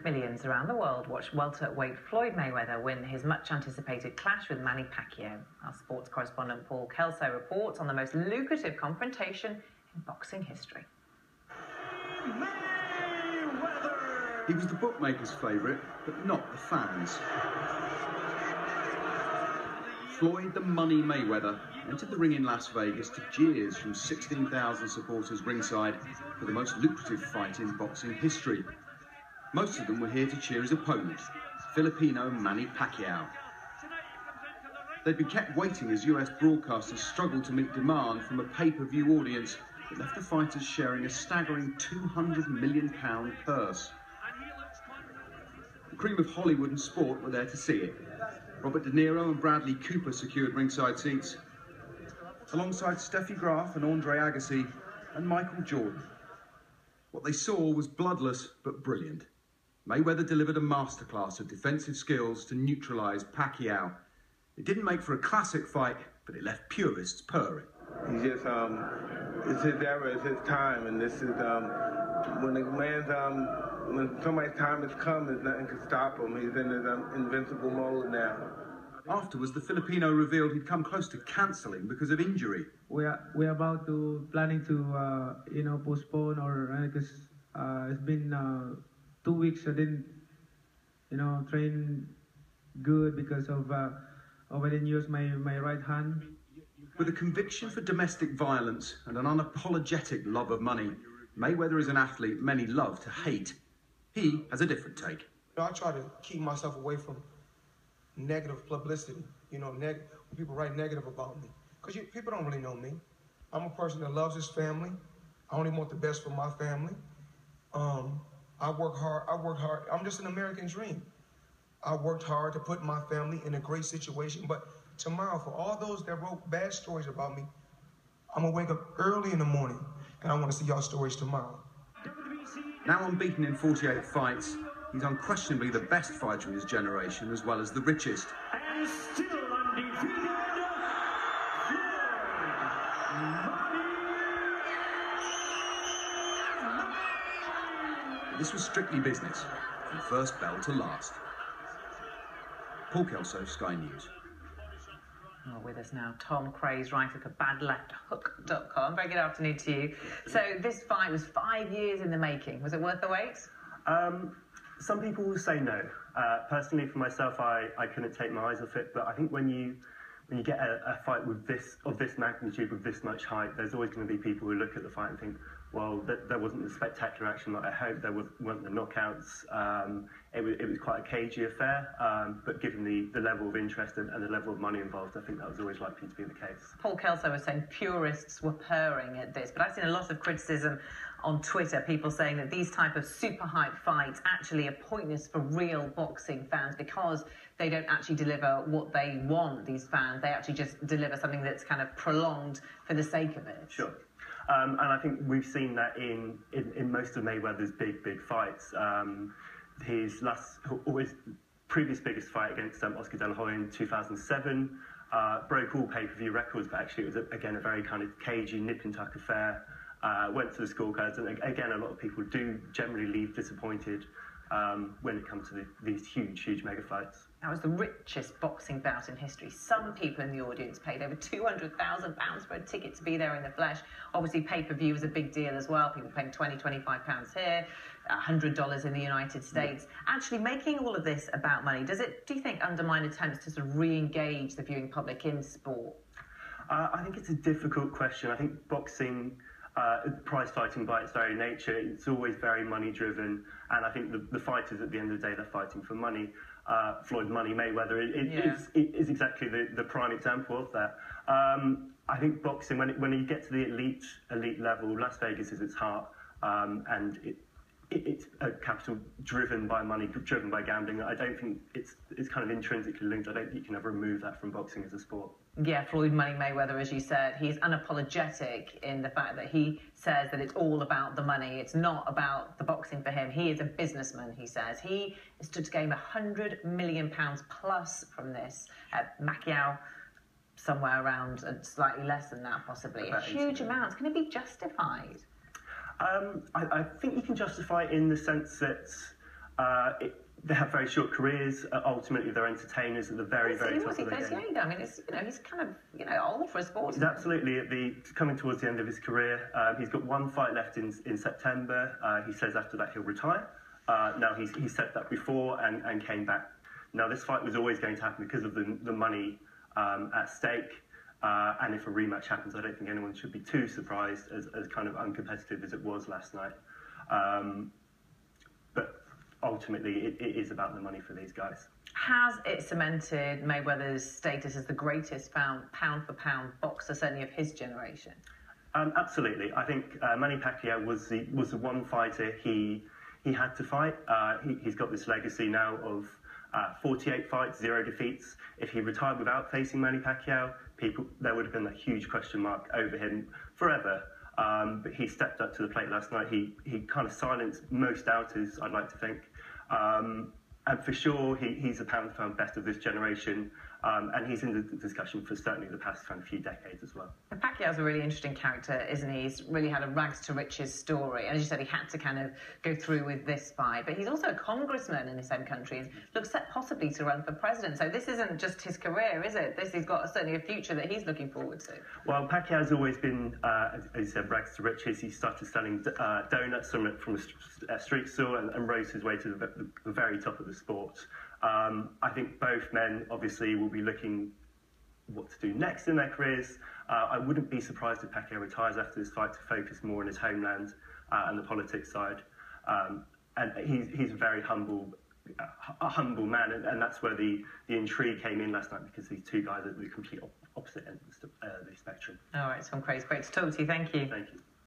Millions around the world watched welterweight Floyd Mayweather win his much-anticipated clash with Manny Pacquiao. Our sports correspondent Paul Kelso reports on the most lucrative confrontation in boxing history. Mayweather! He was the bookmakers' favourite, but not the fans. Floyd the Money Mayweather entered the ring in Las Vegas to jeers from 16,000 supporters ringside for the most lucrative fight in boxing history. Most of them were here to cheer his opponent, Filipino Manny Pacquiao. They'd been kept waiting as US broadcasters struggled to meet demand from a pay-per-view audience that left the fighters sharing a staggering £200 million purse. The cream of Hollywood and sport were there to see it. Robert De Niro and Bradley Cooper secured ringside seats, alongside Steffi Graf and Andre Agassi and Michael Jordan. What they saw was bloodless but brilliant. Mayweather delivered a masterclass of defensive skills to neutralise Pacquiao. It didn't make for a classic fight, but it left purists purring. He just, it's his era, it's his time, and this is, when somebody's time has come, there's nothing can stop him. He's in his invincible mode now. Afterwards, the Filipino revealed he'd come close to cancelling because of injury. We're about to planning to postpone because it's been 2 weeks. I didn't train good because of I didn't use my right hand. With a conviction for domestic violence and an unapologetic love of money, Mayweather is an athlete many love to hate. He has a different take. I try to keep myself away from negative publicity, when people write negative about me. Because people don't really know me. I'm a person that loves his family. I only want the best for my family. I work hard. I'm just an American dream. I worked hard to put my family in a great situation. But tomorrow, for all those that wrote bad stories about me, I'm going to wake up early in the morning, and I want to see y'all stories tomorrow. Now unbeaten in 48 fights, he's unquestionably the best fighter in his generation, as well as the richest. And still undefeated, This was strictly business, from first bell to last. Paul Kelso, Sky News. Oh, with us now, Tom Craze, writer for badlefthook.com. Very good afternoon to you. So this fight was 5 years in the making. Was it worth the wait? Some people will say no. Personally, for myself, I couldn't take my eyes off it. But I think when you get a fight of this magnitude, with this much height, there's always going to be people who look at the fight and think, well, there wasn't the spectacular action that I hoped. There weren't the knockouts. It was quite a cagey affair. But given the level of interest and the level of money involved, I think that was always likely to be the case. Paul Kelso was saying purists were purring at this, but I've seen a lot of criticism on Twitter, people saying that these type of super hype fights actually are pointless for real boxing fans because they don't actually deliver what they want, these fans. They actually just deliver something that's kind of prolonged for the sake of it. Sure. And I think we've seen that in most of Mayweather's big fights. His previous biggest fight against Oscar De La Hoya in 2007 broke all pay-per-view records, but actually it was, again, a very kind of cagey, nip-and-tuck affair. Went to the scorecards, and again, a lot of people do generally leave disappointed when it comes to these huge mega fights. That was the richest boxing bout in history. Some people in the audience paid over £200,000 for a ticket to be there in the flesh. Obviously, pay-per-view was a big deal as well. People paying £20, £25 here, $100 in the United States. Actually, making all of this about money, do you think, undermine attempts to sort of re-engage the viewing public in sport? I think it's a difficult question. I think boxing, prize fighting by its very nature, it's always very money driven, and I think the fighters at the end of the day, they're fighting for money. Floyd Money Mayweather is exactly the prime example of that. I think boxing, when you get to the elite level, Las Vegas is its heart, and it's a capital driven by money, driven by gambling. I don't think it's kind of intrinsically linked. I don't think you can ever remove that from boxing as a sport. Yeah, Floyd Money Mayweather, as you said, he's unapologetic in the fact that he says that it's all about the money. It's not about the boxing for him. He is a businessman, he says. He stood to gain £100 million plus from this. Pacquiao, somewhere around slightly less than that, possibly. A huge amount. Can it be justified? I think you can justify it in the sense that They have very short careers. Ultimately, they're entertainers at the very top of the game. 38? I mean, he's kind of old for a sport. He's absolutely coming towards the end of his career. He's got one fight left in September. He says after that he'll retire. Now he said that before and came back. Now this fight was always going to happen because of the money at stake. And if a rematch happens, I don't think anyone should be too surprised, as kind of uncompetitive as it was last night. But ultimately, it is about the money for these guys. Has it cemented Mayweather's status as the greatest pound-for-pound boxer, certainly of his generation? Absolutely. I think Manny Pacquiao was the one fighter he had to fight. He's got this legacy now of 48 fights, 0 defeats. If he retired without facing Manny Pacquiao, there would have been a huge question mark over him forever. But he stepped up to the plate last night. He kind of silenced most doubters, I'd like to think. And for sure, he's a pound-for-pound best of this generation. And he's in the discussion for certainly the past kind of few decades as well. Pacquiao's a really interesting character, isn't he? He's really had a rags to riches story. And as you said, he had to kind of go through with this fight. But he's also a congressman in his home country and looks set possibly to run for president. So this isn't just his career, is it? He's got certainly a future that he's looking forward to. Well, Pacquiao's always been, as you said, rags to riches. He started selling donuts from a street stall and rose his way to the very top of the sport. I think both men obviously will be looking what to do next in their careers. I wouldn't be surprised if Pacquiao retires after this fight to focus more on his homeland and the politics side. And he's a very humble man, and that's where the intrigue came in last night, because these two guys are the complete opposite ends of the spectrum. All right, Tom Craze, great to talk to you. Thank you. Thank you.